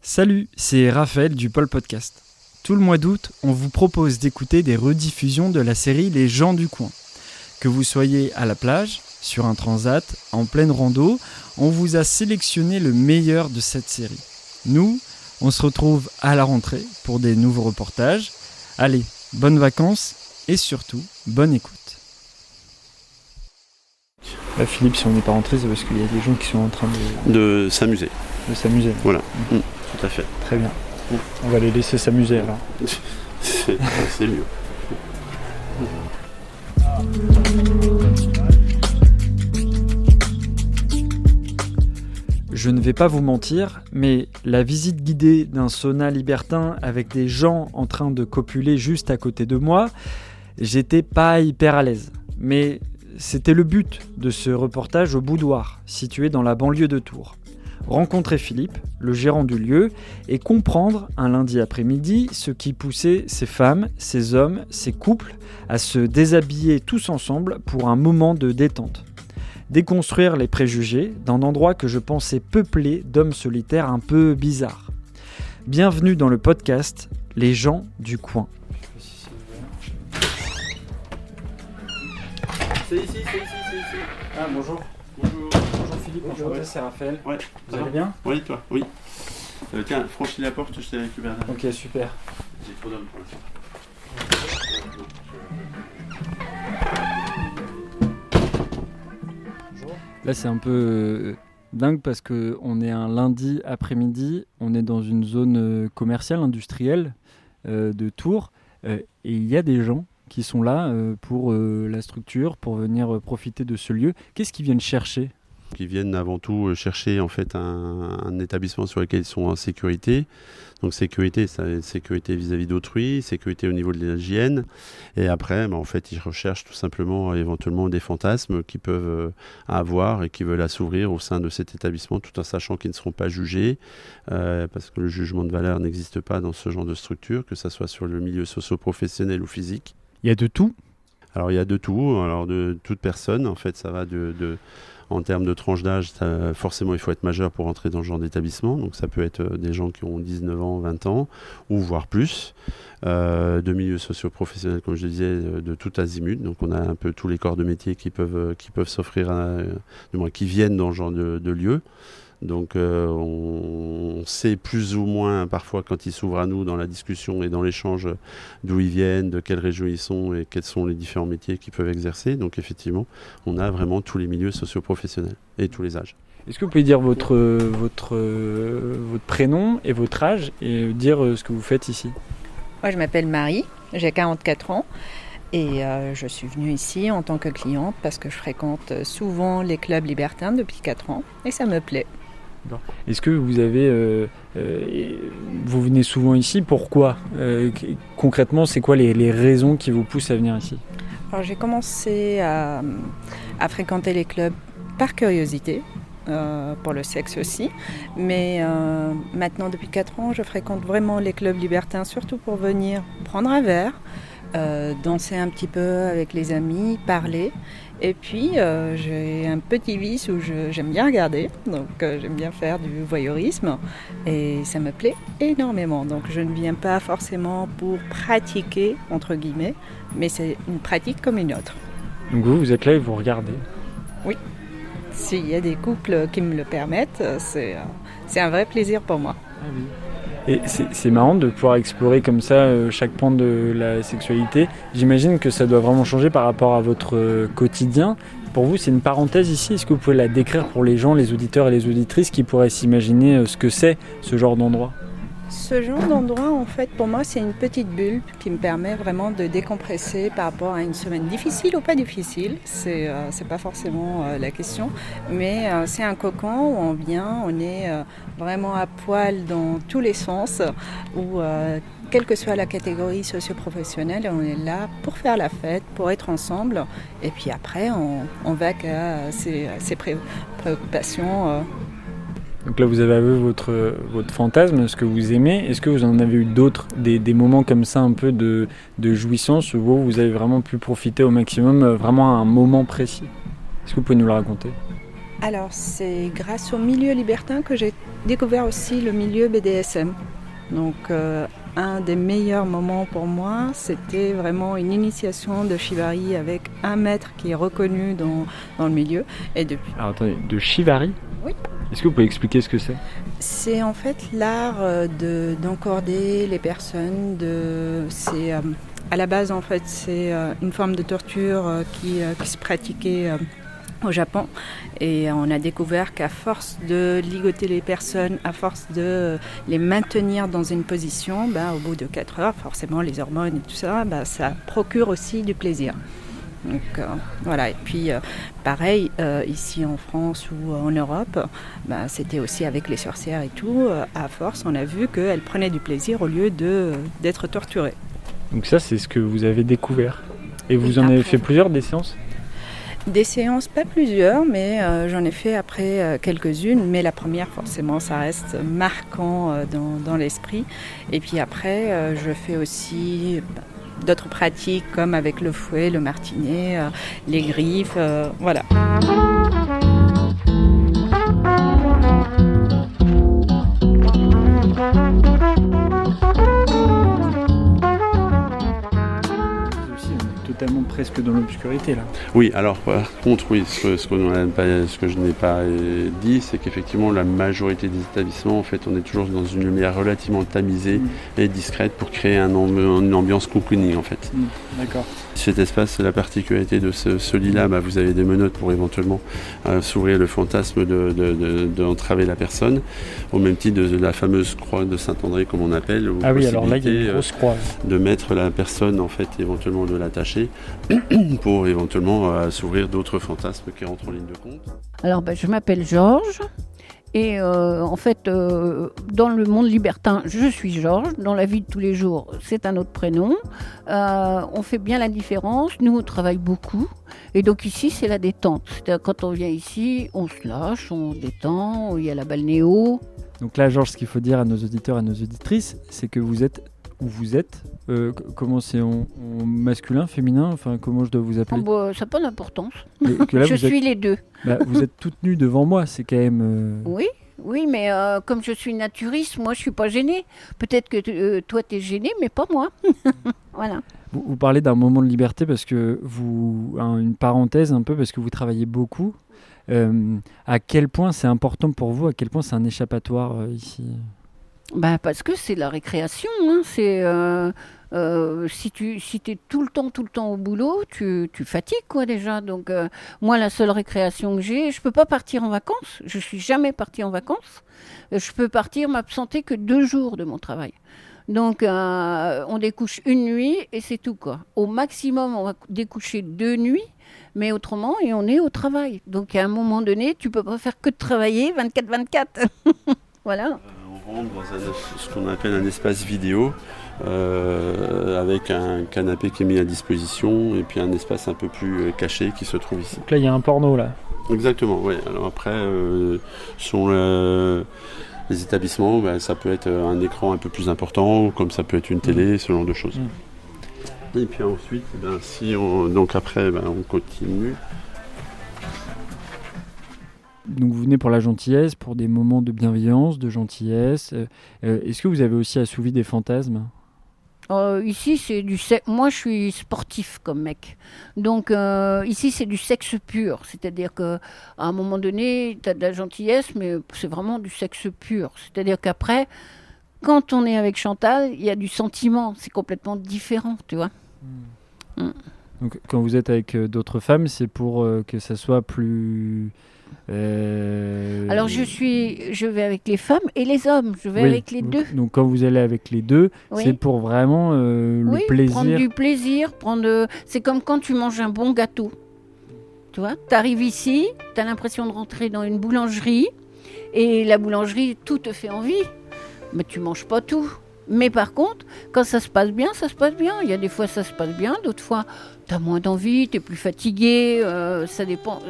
Salut, c'est Raphaël du Pôle Podcast. Tout le mois d'août, on vous propose d'écouter des rediffusions de la série Les gens du coin. Que vous soyez à la plage, sur un transat, en pleine rando, on vous a sélectionné le meilleur de cette série. Nous, on se retrouve à la rentrée pour des nouveaux reportages. Allez, bonnes vacances et surtout, bonne écoute. Là, Philippe, si on n'est pas rentré, c'est parce qu'il y a des gens qui sont en train de s'amuser. De s'amuser. Voilà, tout à fait. Très bien. On va les laisser s'amuser alors. C'est mieux. Je ne vais pas vous mentir, mais la visite guidée d'un sauna libertin avec des gens en train de copuler juste à côté de moi, j'étais pas hyper à l'aise. Mais c'était le but de ce reportage au Boudoir, situé dans la banlieue de Tours. Rencontrer Philippe, le gérant du lieu, et comprendre un lundi après-midi ce qui poussait ces femmes, ces hommes, ces couples à se déshabiller tous ensemble pour un moment de détente. Déconstruire les préjugés d'un endroit que je pensais peuplé d'hommes solitaires un peu bizarres. Bienvenue dans le podcast Les gens du coin. C'est ici. Ah bonjour. Bonjour. Bonjour Philippe, enchanté, Ouais. c'est Raphaël. Ouais. Vous allez bien ? Oui, toi, oui. Tiens, franchis la porte, je te récupère. Ok, super. J'ai trop d'hommes pour l'instant. Là c'est un peu dingue parce qu'on est un lundi après-midi, on est dans une zone commerciale, industrielle de Tours, et il y a des gens qui sont là pour la structure, pour venir profiter de ce lieu. Qu'est-ce qu'ils viennent chercher ? Qui viennent avant tout chercher en fait un établissement sur lequel ils sont en sécurité. Donc sécurité, c'est sécurité vis-à-vis d'autrui, sécurité au niveau de l'hygiène. Et après, en fait, ils recherchent tout simplement éventuellement des fantasmes qu'ils peuvent avoir et qui veulent assouvir au sein de cet établissement, tout en sachant qu'ils ne seront pas jugés, parce que le jugement de valeur n'existe pas dans ce genre de structure, que ce soit sur le milieu socio-professionnel ou physique. Il y a de tout ? Alors il y a de tout, alors de toute personne, en fait ça va en termes de tranche d'âge, forcément il faut être majeur pour entrer dans ce genre d'établissement, donc ça peut être des gens qui ont 19 ans, 20 ans, ou voire plus, de milieux socio-professionnels comme je le disais, de tout azimut, donc on a un peu tous les corps de métier qui peuvent s'offrir, du moins qui viennent dans ce genre de lieu. Donc on sait plus ou moins parfois quand ils s'ouvrent à nous dans la discussion et dans l'échange d'où ils viennent, de quelle région ils sont et quels sont les différents métiers qu'ils peuvent exercer. Donc effectivement, on a vraiment tous les milieux socio-professionnels et tous les âges. Est-ce que vous pouvez dire votre prénom et votre âge et dire ce que vous faites ici ? Moi, je m'appelle Marie, j'ai 44 ans et je suis venue ici en tant que cliente parce que je fréquente souvent les clubs libertins depuis 4 ans et ça me plaît. Est-ce que vous avez, vous venez souvent ici, pourquoi ? Concrètement, c'est quoi les raisons qui vous poussent à venir ici ? Alors, j'ai commencé à fréquenter les clubs par curiosité, pour le sexe aussi, mais maintenant depuis 4 ans, je fréquente vraiment les clubs libertins, surtout pour venir prendre un verre, danser un petit peu avec les amis, parler. Et puis, j'ai un petit vice où j'aime bien regarder, donc j'aime bien faire du voyeurisme et ça me plaît énormément. Donc, je ne viens pas forcément pour pratiquer, entre guillemets, mais c'est une pratique comme une autre. Donc vous êtes là et vous regardez ? Oui, s'il y a des couples qui me le permettent, c'est un vrai plaisir pour moi. Ah oui. Et c'est marrant de pouvoir explorer comme ça chaque pan de la sexualité. J'imagine que ça doit vraiment changer par rapport à votre quotidien. Pour vous, c'est une parenthèse ici. Est-ce que vous pouvez la décrire pour les gens, les auditeurs et les auditrices qui pourraient s'imaginer ce que c'est, ce genre d'endroit ? Ce genre d'endroit, en fait, pour moi, c'est une petite bulle qui me permet vraiment de décompresser par rapport à une semaine difficile ou pas difficile. C'est pas forcément la question, mais c'est un cocon où on vient, on est vraiment à poil dans tous les sens, où quelle que soit la catégorie socio-professionnelle, on est là pour faire la fête, pour être ensemble, et puis après, on va qu'à ses préoccupations. Donc là, vous avez avoué votre fantasme, ce que vous aimez. Est-ce que vous en avez eu d'autres, des moments comme ça, un peu de jouissance, où vous avez vraiment pu profiter au maximum, vraiment à un moment précis ? Est-ce que vous pouvez nous le raconter ? Alors, c'est grâce au milieu libertin que j'ai découvert aussi le milieu BDSM. Donc, un des meilleurs moments pour moi, c'était vraiment une initiation de Shibari avec un maître qui est reconnu dans le milieu. Et depuis... Alors attendez, de Shibari ? Oui. Est-ce que vous pouvez expliquer ce que c'est ? C'est en fait l'art d'encorder les personnes. À la base, en fait, c'est une forme de torture qui se pratiquait au Japon. Et on a découvert qu'à force de ligoter les personnes, à force de les maintenir dans une position, au bout de 4 heures, forcément les hormones et tout ça, ça procure aussi du plaisir. Donc voilà, et puis pareil, ici en France ou en Europe, c'était aussi avec les sorcières et tout, à force on a vu qu'elles prenaient du plaisir au lieu d'être torturées. Donc ça c'est ce que vous avez découvert. Et vous en avez fait plusieurs des séances ? Des séances, pas plusieurs, mais j'en ai fait après quelques-unes, mais la première forcément ça reste marquant dans l'esprit. Et puis après je fais aussi... d'autres pratiques comme avec le fouet, le martinet, les griffes, voilà. Totalement presque dans l'obscurité là. Oui, alors par contre, oui, ce que je n'ai pas dit, c'est qu'effectivement la majorité des établissements, en fait, on est toujours dans une lumière relativement tamisée et discrète pour créer une ambiance cocooning en fait. D'accord. Cet espace, c'est la particularité de ce lit-là, vous avez des menottes pour éventuellement s'ouvrir le fantasme d'entraver la personne, au même titre de la fameuse croix de Saint-André, comme on appelle. Ah oui, alors là, il y a une grosse croix. De mettre la personne, en fait, éventuellement de l'attacher, pour éventuellement s'ouvrir d'autres fantasmes qui rentrent en ligne de compte. Alors, je m'appelle Georges. Et en fait, dans le monde libertin, je suis Georges. Dans la vie de tous les jours, c'est un autre prénom. On fait bien la différence. Nous, on travaille beaucoup. Et donc ici, c'est la détente. C'est-à-dire, quand on vient ici, on se lâche, on détend, il y a la balnéo. Donc là, Georges, ce qu'il faut dire à nos auditeurs et à nos auditrices, c'est que vous êtes où vous êtes. Comment c'est en masculin, féminin, enfin comment je dois vous appeler? Ça n'a pas d'importance. Je suis les deux. Vous êtes toute nue devant moi, c'est quand même... Oui, mais comme je suis naturiste, moi je suis pas gênée. Peut-être que toi tu es gênée, mais pas moi. Voilà. Vous parlez d'un moment de liberté parce que une parenthèse un peu, parce que vous travaillez beaucoup. À quel point c'est important pour vous, à quel point c'est un échappatoire ici? Parce que c'est la récréation, hein. Si tu es tout le temps au boulot, tu fatigues quoi déjà. Donc moi la seule récréation que j'ai, je peux pas partir en vacances. Je suis jamais partie en vacances. Je peux m'absenter que 2 jours de mon travail. Donc on découche une nuit et c'est tout quoi. Au maximum on va découcher 2 nuits. Mais autrement, et on est au travail. Donc à un moment donné, tu peux pas faire que de travailler 24/24. Voilà. On rentre dans ce qu'on appelle un espace vidéo avec un canapé qui est mis à disposition et puis un espace un peu plus caché qui se trouve ici. Donc là, il y a un porno là. Exactement, oui. Alors après, sur les établissements, ça peut être un écran un peu plus important, comme ça peut être une télé, ce genre de choses. Et puis ensuite, on continue. Donc vous venez pour la gentillesse, pour des moments de bienveillance, de gentillesse. Est-ce que vous avez aussi assouvi des fantasmes ? Ici, c'est du sexe. Moi, je suis sportif comme mec. Donc ici, c'est du sexe pur. C'est-à-dire qu'à un moment donné, tu as de la gentillesse, mais c'est vraiment du sexe pur. C'est-à-dire qu'après, quand on est avec Chantal, il y a du sentiment. C'est complètement différent, tu vois. Donc quand vous êtes avec d'autres femmes, c'est pour que ça soit plus... Alors je vais avec les femmes et les hommes, je vais avec les deux. Donc quand vous allez avec les deux, c'est pour vraiment le plaisir. Prendre du plaisir, c'est comme quand tu manges un bon gâteau. Tu vois, tu arrives ici, tu as l'impression de rentrer dans une boulangerie et la boulangerie, tout te fait envie. Mais tu manges pas tout. Mais par contre, quand ça se passe bien, ça se passe bien. Il y a des fois ça se passe bien, d'autres fois tu as moins d'envie, tu es plus fatigué, ça dépend.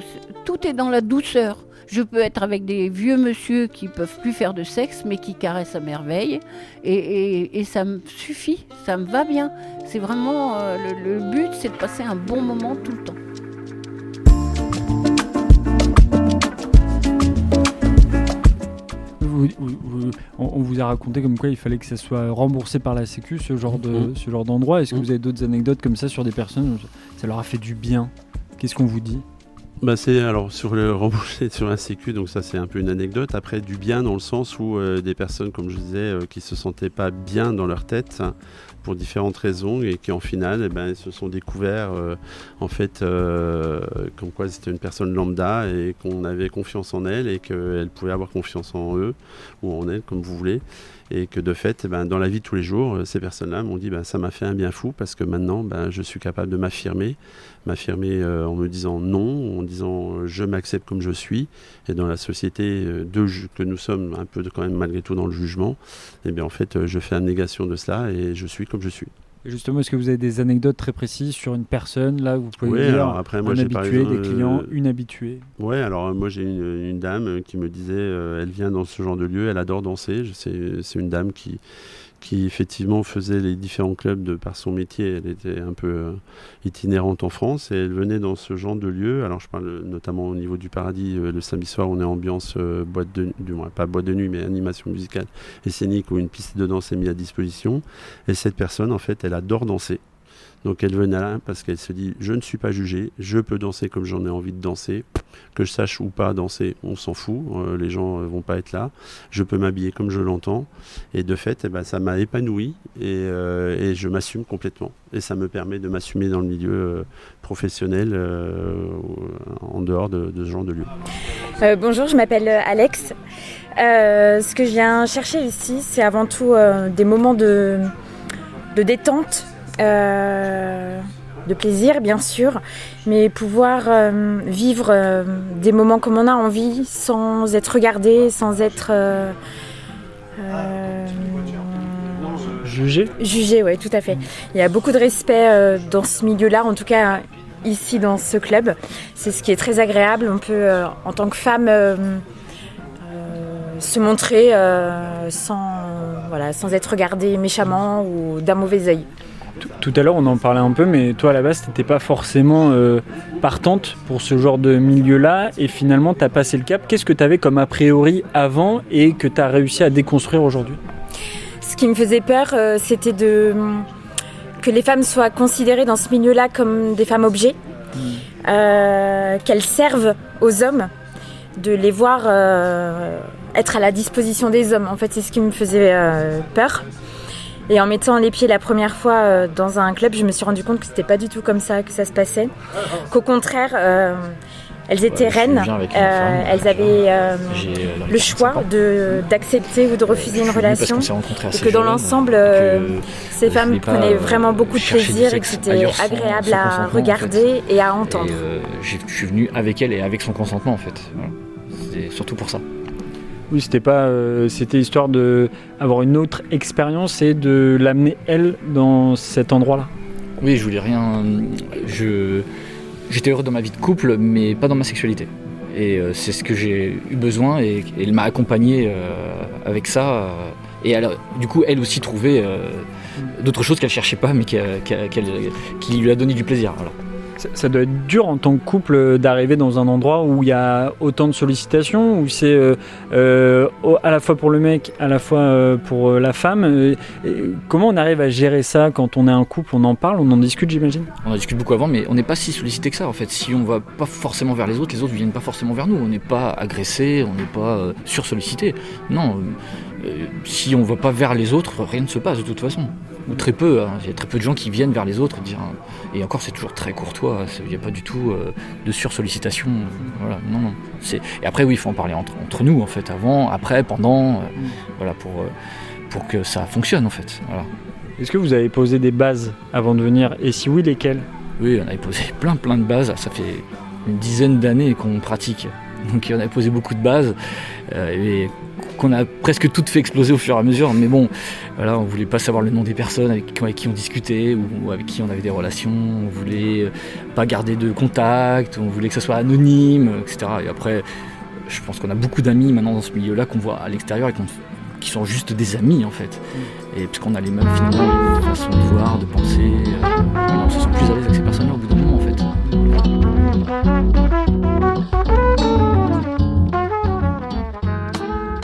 Tout est dans la douceur. Je peux être avec des vieux monsieur qui peuvent plus faire de sexe, mais qui caressent à merveille. Et ça me suffit, ça me va bien. C'est vraiment, le but, c'est de passer un bon moment tout le temps. on vous a raconté comme quoi il fallait que ça soit remboursé par la Sécu, ce genre d'endroit. Est-ce que vous avez d'autres anecdotes comme ça sur des personnes où ça leur a fait du bien? Qu'est-ce qu'on vous dit? C'est alors sur le remboursé sur la Sécu, donc ça c'est un peu une anecdote. Après, du bien dans le sens où des personnes, comme je disais, qui se sentaient pas bien dans leur tête pour différentes raisons et qui en final se sont découverts comme quoi c'était une personne lambda et qu'on avait confiance en elle et qu'elle pouvait avoir confiance en eux ou en elle, comme vous voulez. Et que de fait, dans la vie de tous les jours, ces personnes-là m'ont dit ça m'a fait un bien fou parce que maintenant, je suis capable de m'affirmer en me disant non, en disant je m'accepte comme je suis. Et dans la société que nous sommes un peu quand même malgré tout dans le jugement, en fait, je fais abnégation de cela et je suis comme je suis. Et justement, est-ce que vous avez des anecdotes très précises sur une personne là où vous pouvez dire alors après, moi, un habitué, par exemple, des clients, une habituée? Oui, alors moi j'ai une dame qui me disait, elle vient dans ce genre de lieu, elle adore danser. C'est une dame qui effectivement faisait les différents clubs par son métier. Elle était un peu itinérante en France et elle venait dans ce genre de lieu. Alors je parle notamment au niveau du Paradis, le samedi soir on est ambiance boîte de pas boîte de nuit mais animation musicale et scénique où une piste de danse est mise à disposition. Et cette personne en fait elle adore danser. Donc elle venait là parce qu'elle se dit je ne suis pas jugée, je peux danser comme j'en ai envie de danser, que je sache ou pas danser, on s'en fout, les gens vont pas être là, je peux m'habiller comme je l'entends et de fait ça m'a épanoui et je m'assume complètement et ça me permet de m'assumer dans le milieu professionnel en dehors de ce genre de lieu. Bonjour, je m'appelle Alex. Ce que je viens chercher ici, c'est avant tout des moments de détente. De plaisir bien sûr, mais pouvoir vivre des moments comme on a envie sans être regardé, sans être jugé, ouais, tout à fait. Il y a beaucoup de respect dans ce milieu-là, en tout cas ici dans ce club. C'est ce qui est très agréable. On peut en tant que femme se montrer sans être regardé méchamment ou d'un mauvais œil. Tout à l'heure, on en parlait un peu, mais toi, à la base, tu n'étais pas forcément partante pour ce genre de milieu-là, et finalement, tu as passé le cap. Qu'est-ce que tu avais comme a priori avant et que tu as réussi à déconstruire aujourd'hui? Ce qui me faisait peur, c'était que les femmes soient considérées dans ce milieu-là comme des femmes objets, qu'elles servent aux hommes, de les voir être à la disposition des hommes. En fait, c'est ce qui me faisait peur. Et en mettant les pieds la première fois dans un club, je me suis rendu compte que c'était pas du tout comme ça que ça se passait. Qu'au contraire, elles étaient reines, elles avaient le choix d'accepter ou de refuser une relation. Et que dans l'ensemble, ces femmes prenaient vraiment beaucoup de plaisir et que c'était agréable à regarder et à entendre. Et je suis venu avec elle et avec son consentement en fait. Voilà. C'est surtout pour ça. Oui, c'était histoire d'avoir une autre expérience et de l'amener elle dans cet endroit-là. Oui, je voulais rien. J'étais heureux dans ma vie de couple, mais pas dans ma sexualité. Et c'est ce que j'ai eu besoin et elle m'a accompagné avec ça. Et du coup, elle aussi trouvait d'autres choses qu'elle cherchait pas, mais qui lui a donné du plaisir. Voilà. Ça doit être dur en tant que couple d'arriver dans un endroit où il y a autant de sollicitations, où c'est à la fois pour le mec, à la fois pour la femme. Comment on arrive à gérer ça quand on est un couple? On en parle, on en discute, j'imagine? On en discute beaucoup avant, mais on n'est pas si sollicité que ça en fait. Si on va pas forcément vers les autres ne viennent pas forcément vers nous. On n'est pas agressé, on n'est pas sursollicité. Non, si on va pas vers les autres, rien ne se passe de toute façon. Ou très peu, il y a très peu de gens qui viennent vers les autres et encore c'est toujours très courtois, il n'y a pas du tout de sursollicitation, voilà, non. Et après oui, il faut en parler entre nous en fait, avant, après, pendant, voilà, pour que ça fonctionne en fait. Voilà. Est-ce que vous avez posé des bases avant de venir, et si oui, lesquelles? Oui, on avait posé plein de bases, ça fait une dizaine d'années qu'on pratique, donc on avait posé beaucoup de bases, et qu'on a presque toutes fait exploser au fur et à mesure, mais bon, voilà, on voulait pas savoir le nom des personnes avec qui on discutait ou avec qui on avait des relations, on voulait pas garder de contact, on voulait que ça soit anonyme, etc. Et après, je pense qu'on a beaucoup d'amis maintenant dans ce milieu-là qu'on voit à l'extérieur et qui sont juste des amis en fait, et puisqu'on a les mêmes finalement façons de voir, de penser, on se sent plus à l'aise avec ces personnes-là au bout d'un moment en fait.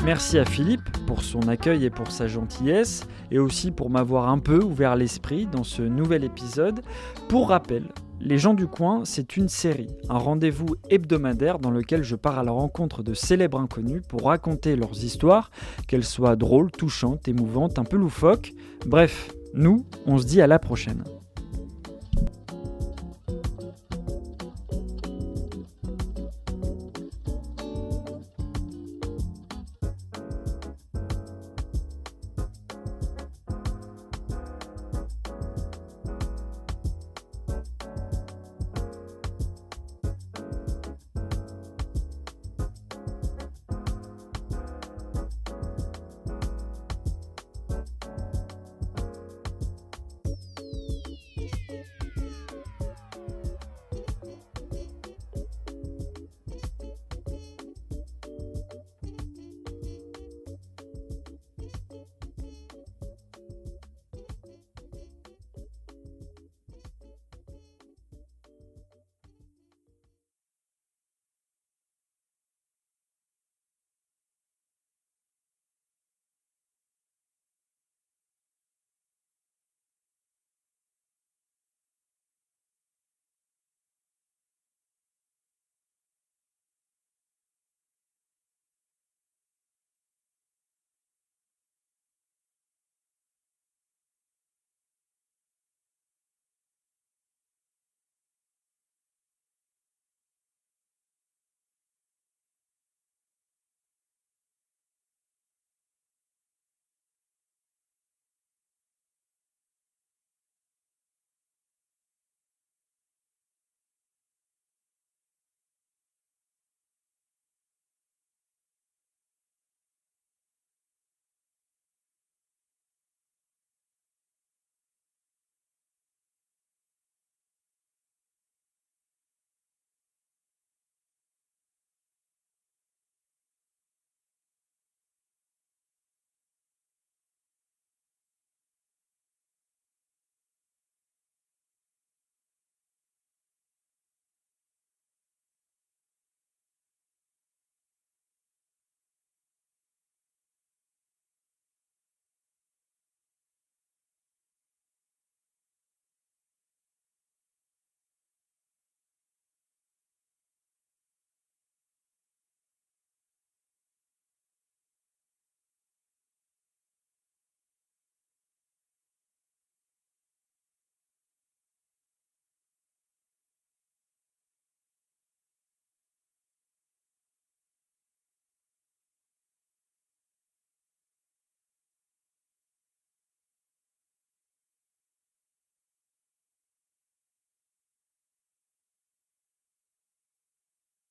Merci à Philippe pour son accueil et pour sa gentillesse, et aussi pour m'avoir un peu ouvert l'esprit dans ce nouvel épisode. Pour rappel, Les gens du coin, c'est une série, un rendez-vous hebdomadaire dans lequel je pars à la rencontre de célèbres inconnus pour raconter leurs histoires, qu'elles soient drôles, touchantes, émouvantes, un peu loufoques. Bref, nous, on se dit à la prochaine.